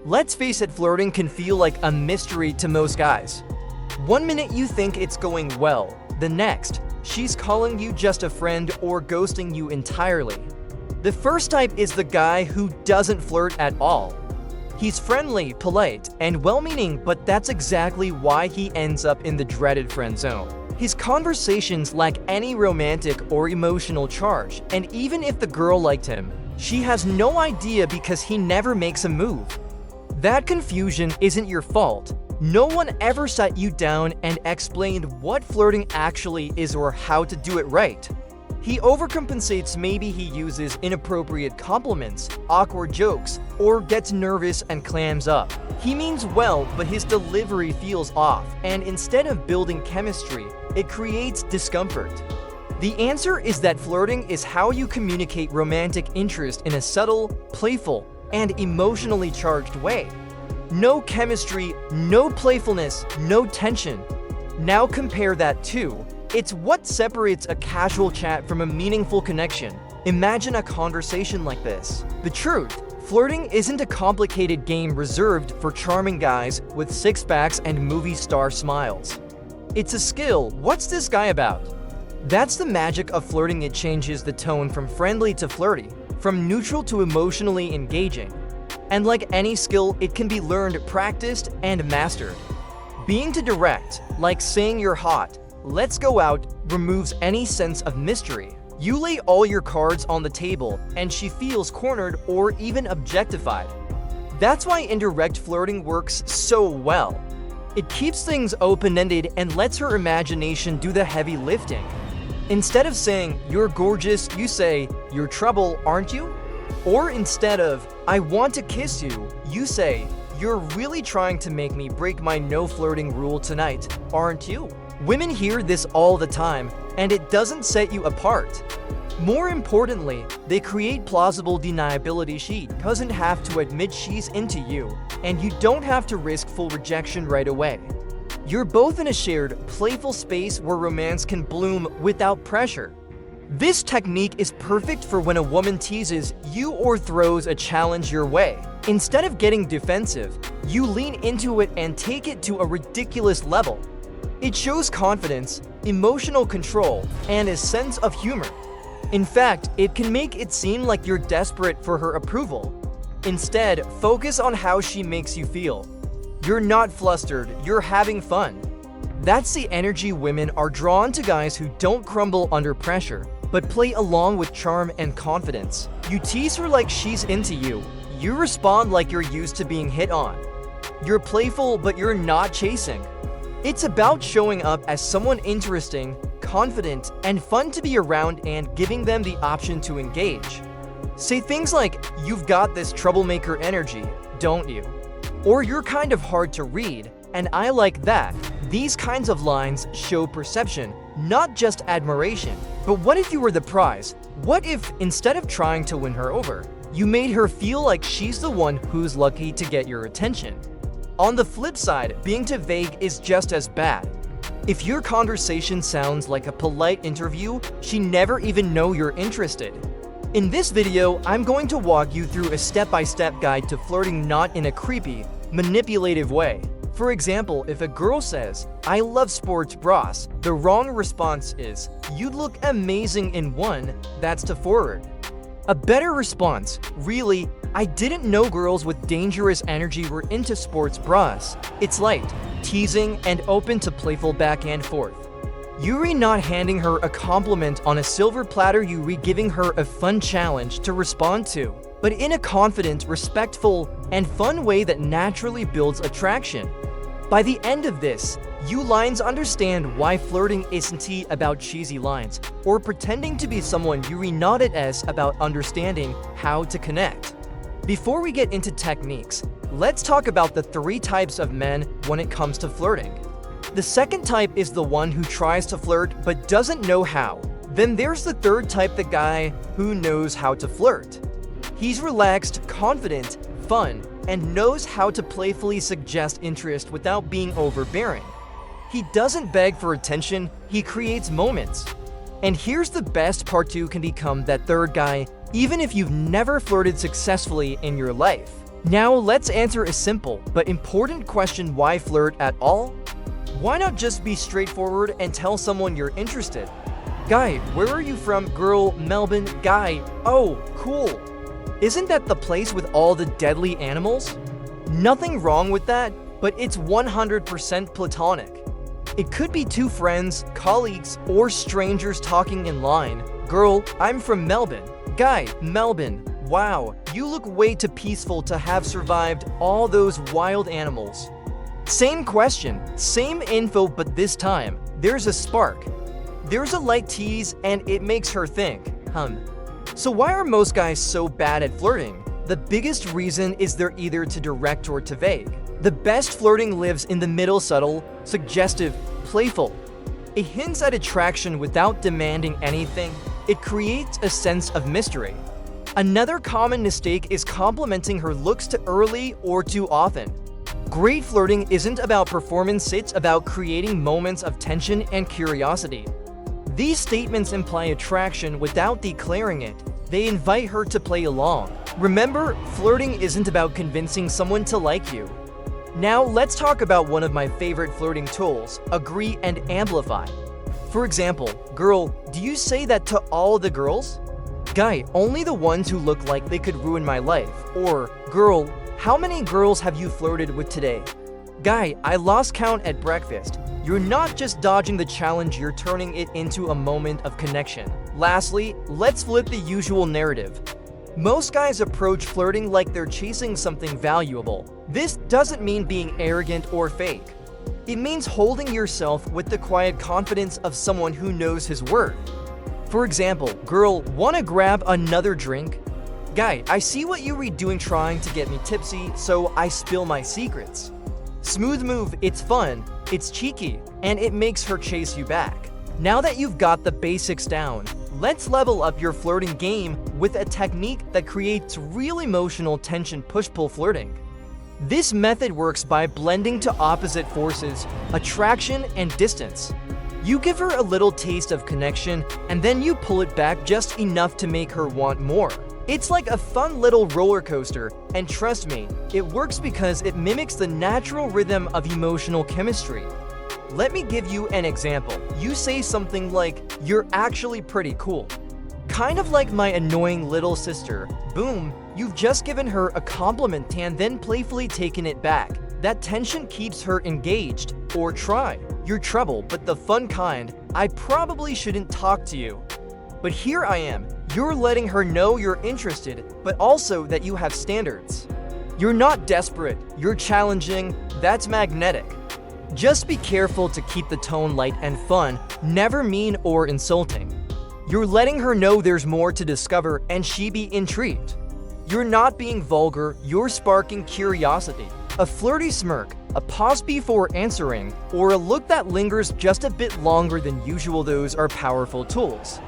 Let's face it, flirting can feel like a mystery to most guys. One minute you think it's going well, the next, she's calling you just a friend or ghosting you entirely. The first type is the guy who doesn't flirt at all. He's friendly, polite, and well-meaning, but that's exactly why he ends up in the dreaded friend zone. His conversations lack any romantic or emotional charge, and even if the girl liked him, she has no idea because he never makes a move. That confusion isn't your fault. No one ever sat you down and explained what flirting actually is or how to do it right. He overcompensates. Maybe he uses inappropriate compliments, awkward jokes, or gets nervous and clams up. He means well, but his delivery feels off, and instead of building chemistry, it creates discomfort. The answer is that flirting is how you communicate romantic interest in a subtle, playful, and emotionally charged way. No chemistry, no playfulness, no tension. Now compare that to, it's what separates a casual chat from a meaningful connection. Imagine a conversation like this. The truth, flirting isn't a complicated game reserved for charming guys with six-packs and movie star smiles. It's a skill. What's this guy about? That's the magic of flirting. It changes the tone from friendly to flirty, from neutral to emotionally engaging. And like any skill, it can be learned, practiced, and mastered. Being too direct, like saying you're hot, let's go out, removes any sense of mystery. You lay all your cards on the table, and she feels cornered or even objectified. That's why indirect flirting works so well. It keeps things open-ended and lets her imagination do the heavy lifting. Instead of saying, "You're gorgeous," you say, "You're trouble, aren't you?" Or instead of, "I want to kiss you," you say, "You're really trying to make me break my no flirting rule tonight, aren't you?" Women hear this all the time, and it doesn't set you apart. More importantly, they create plausible deniability. She doesn't have to admit she's into you, and you don't have to risk full rejection right away. You're both in a shared, playful space where romance can bloom without pressure. This technique is perfect for when a woman teases you or throws a challenge your way. Instead of getting defensive, you lean into it and take it to a ridiculous level. It shows confidence, emotional control, and a sense of humor. In fact, it can make it seem like you're desperate for her approval. Instead, focus on how she makes you feel. You're not flustered, you're having fun. That's the energy. Women are drawn to guys who don't crumble under pressure, but play along with charm and confidence. You tease her like she's into you. You respond like you're used to being hit on. You're playful, but you're not chasing. It's about showing up as someone interesting, confident, and fun to be around and giving them the option to engage. Say things like, "You've got this troublemaker energy, don't you?" Or "You're kind of hard to read, and I like that." These kinds of lines show perception, not just admiration. But what if you were the prize? What if, instead of trying to win her over, you made her feel like she's the one who's lucky to get your attention? On the flip side, being too vague is just as bad. If your conversation sounds like a polite interview, she never even know you're interested. In this video, I'm going to walk you through a step-by-step guide to flirting, not in a creepy, manipulative way. For example, if a girl says, "I love sports bras," the wrong response is, "You'd look amazing in one," that's too forward. A better response, "Really? I didn't know girls with dangerous energy were into sports bras." It's light, teasing, and open to playful back and forth. You're not handing her a compliment on a silver platter, you're giving her a fun challenge to respond to, but in a confident, respectful, and fun way that naturally builds attraction. By the end of this, you lines understand why flirting isn't about cheesy lines or pretending to be someone. You're not about understanding how to connect. Before we get into techniques, let's talk about the 3 types of men when it comes to flirting. The second type is the one who tries to flirt but doesn't know how. Then there's the third type, the guy who knows how to flirt. He's relaxed, confident, fun, and knows how to playfully suggest interest without being overbearing. He doesn't beg for attention, he creates moments. And here's the best part: you can become that third guy even if you've never flirted successfully in your life. Now let's answer a simple but important question: why flirt at all? Why not just be straightforward and tell someone you're interested? Guy, where are you from? Girl, Melbourne. Guy, oh, cool. Isn't that the place with all the deadly animals? Nothing wrong with that, but it's 100% platonic. It could be two friends, colleagues, or strangers talking in line. Girl, I'm from Melbourne. Guy, Melbourne. Wow, you look way too peaceful to have survived all those wild animals. Same question, same info, but this time, there's a spark. There's a light tease, and it makes her think, So why are most guys so bad at flirting? The biggest reason is they're either too direct or too vague. The best flirting lives in the middle, subtle, suggestive, playful. It hints at attraction without demanding anything. It creates a sense of mystery. Another common mistake is complimenting her looks too early or too often. Great flirting isn't about performance, it's about creating moments of tension and curiosity. These statements imply attraction without declaring it. They invite her to play along. Remember, flirting isn't about convincing someone to like you. Now let's talk about one of my favorite flirting tools: agree and amplify. For example, girl, do you say that to all the girls? Guy, only the ones who look like they could ruin my life. Or, girl, how many girls have you flirted with today? Guy, I lost count at breakfast. You're not just dodging the challenge, you're turning it into a moment of connection. Lastly, let's flip the usual narrative. Most guys approach flirting like they're chasing something valuable. This doesn't mean being arrogant or fake. It means holding yourself with the quiet confidence of someone who knows his worth. For example, girl, wanna grab another drink? Guy, I see what you were doing trying to get me tipsy, so I spill my secrets. Smooth move, it's fun, it's cheeky, and it makes her chase you back. Now that you've got the basics down, let's level up your flirting game with a technique that creates real emotional tension: push-pull flirting. This method works by blending to opposite forces, attraction and distance. You give her a little taste of connection, and then you pull it back just enough to make her want more. It's like a fun little roller coaster, and trust me, it works because it mimics the natural rhythm of emotional chemistry. Let me give you an example. You say something like, "You're actually pretty cool. Kind of like my annoying little sister." Boom, you've just given her a compliment and then playfully taken it back. That tension keeps her engaged. Or try, "You're trouble, but the fun kind. I probably shouldn't talk to you, but here I am." You're letting her know you're interested, but also that you have standards. You're not desperate, you're challenging. That's magnetic. Just be careful to keep the tone light and fun, never mean or insulting. You're letting her know there's more to discover and she be intrigued. You're not being vulgar, you're sparking curiosity. A flirty smirk, a pause before answering, or a look that lingers just a bit longer than usual, those are powerful tools.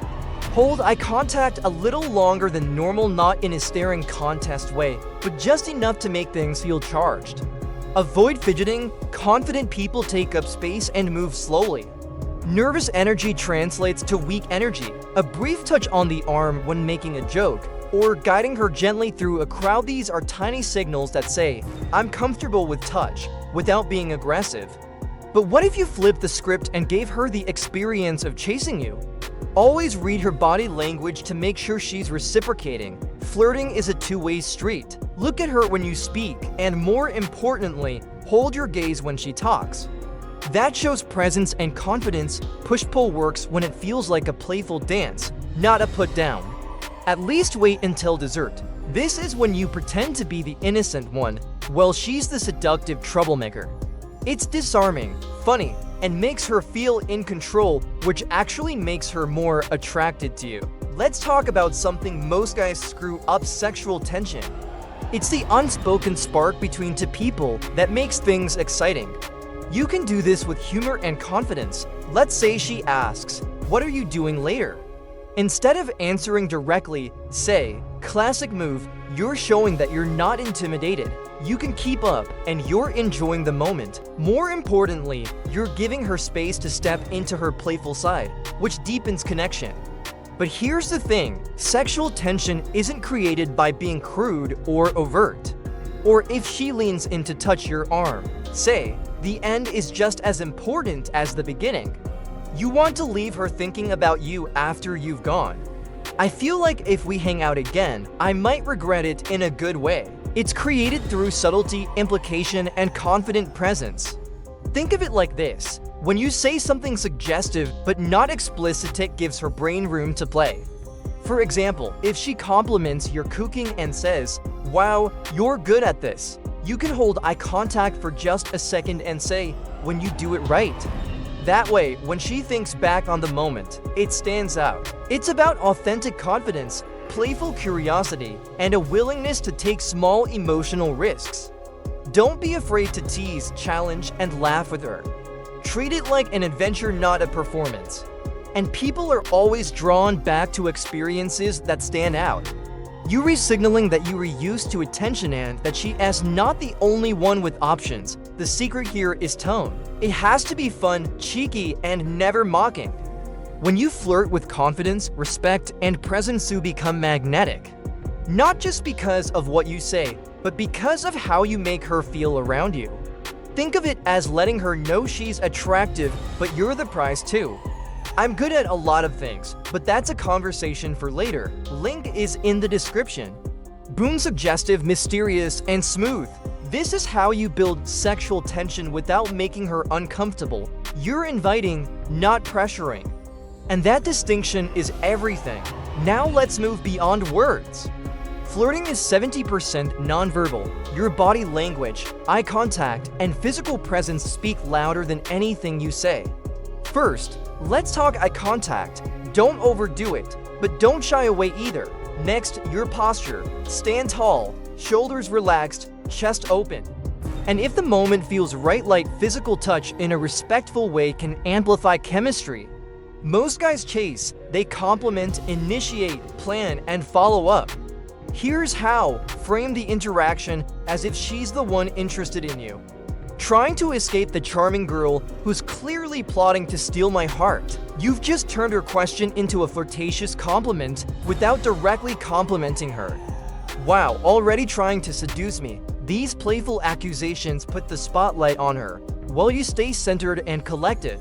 Hold eye contact a little longer than normal, not in a staring contest way, but just enough to make things feel charged. Avoid fidgeting. Confident people take up space and move slowly. Nervous energy translates to weak energy. A brief touch on the arm when making a joke, or guiding her gently through a crowd. These are tiny signals that say, "I'm comfortable with touch," without being aggressive. But what if you flipped the script and gave her the experience of chasing you? Always read her body language to make sure she's reciprocating. Flirting is a two-way street. Look at her when you speak, and more importantly, hold your gaze when she talks. That shows presence and confidence. Push-pull works when it feels like a playful dance, not a put-down. At least wait until dessert. This is when you pretend to be the innocent one, while she's the seductive troublemaker. It's disarming, funny, and makes her feel in control, which actually makes her more attracted to you. Let's talk about something most guys screw up: sexual tension. It's the unspoken spark between two people that makes things exciting. You can do this with humor and confidence. Let's say she asks, "What are you doing later?" Instead of answering directly, say, classic move, you're showing that you're not intimidated. You can keep up, and you're enjoying the moment. More importantly, you're giving her space to step into her playful side, which deepens connection. But here's the thing, sexual tension isn't created by being crude or overt. Or if she leans in to touch your arm, say, the end is just as important as the beginning. You want to leave her thinking about you after you've gone. I feel like if we hang out again, I might regret it in a good way. It's created through subtlety, implication, and confident presence. Think of it like this. When you say something suggestive but not explicit, it gives her brain room to play. For example, if she compliments your cooking and says, "Wow, you're good at this," you can hold eye contact for just a second and say, "When you do it right." That way, when she thinks back on the moment, it stands out. It's about authentic confidence, playful curiosity, and a willingness to take small emotional risks. Don't be afraid to tease, challenge, and laugh with her. Treat it like an adventure, not a performance. And people are always drawn back to experiences that stand out. You're signaling that you are used to attention and that she is not the only one with options. The secret here is tone. It has to be fun, cheeky, and never mocking. When you flirt with confidence, respect, and presence, you become magnetic. Not just because of what you say, but because of how you make her feel around you. Think of it as letting her know she's attractive, but you're the prize too. I'm good at a lot of things, but that's a conversation for later. Link is in the description. Boom, suggestive, mysterious, and smooth. This is how you build sexual tension without making her uncomfortable. You're inviting, not pressuring. And that distinction is everything. Now let's move beyond words. Flirting is 70% nonverbal. Your body language, eye contact, and physical presence speak louder than anything you say. First, let's talk eye contact. Don't overdo it, but don't shy away either. Next, your posture. Stand tall, shoulders relaxed, chest open. And if the moment feels right, light physical touch in a respectful way can amplify chemistry. Most guys chase, they compliment, initiate, plan, and follow up. Here's how. Frame the interaction as if she's the one interested in you. Trying to escape the charming girl who's clearly plotting to steal my heart. You've just turned her question into a flirtatious compliment without directly complimenting her. Wow, already trying to seduce me. These playful accusations put the spotlight on her, while you stay centered and collected.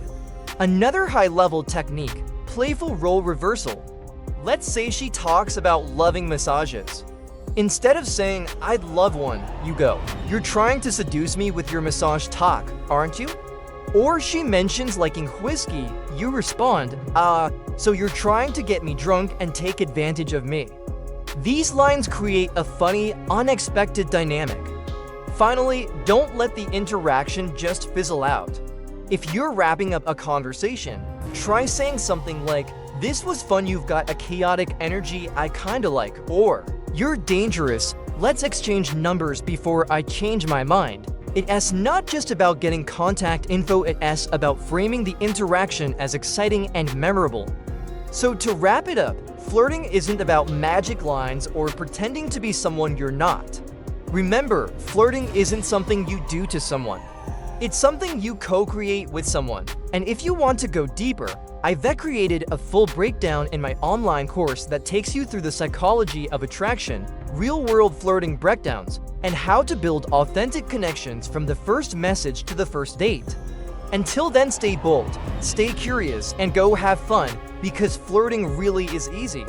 Another high-level technique, playful role reversal. Let's say she talks about loving massages. Instead of saying, "I'd love one," you go, "You're trying to seduce me with your massage talk, aren't you?" Or she mentions liking whiskey, you respond, so you're trying to get me drunk and take advantage of me." These lines create a funny, unexpected dynamic. Finally, don't let the interaction just fizzle out. If you're wrapping up a conversation, try saying something like, "This was fun, you've got a chaotic energy I kinda like," or "You're dangerous, let's exchange numbers before I change my mind." It's not just about getting contact info, it's about framing the interaction as exciting and memorable. So to wrap it up, flirting isn't about magic lines or pretending to be someone you're not. Remember, flirting isn't something you do to someone. It's something you co-create with someone. And if you want to go deeper, I've created a full breakdown in my online course that takes you through the psychology of attraction, real-world flirting breakdowns, and how to build authentic connections from the first message to the first date. Until then, stay bold, stay curious, and go have fun, because flirting really is easy.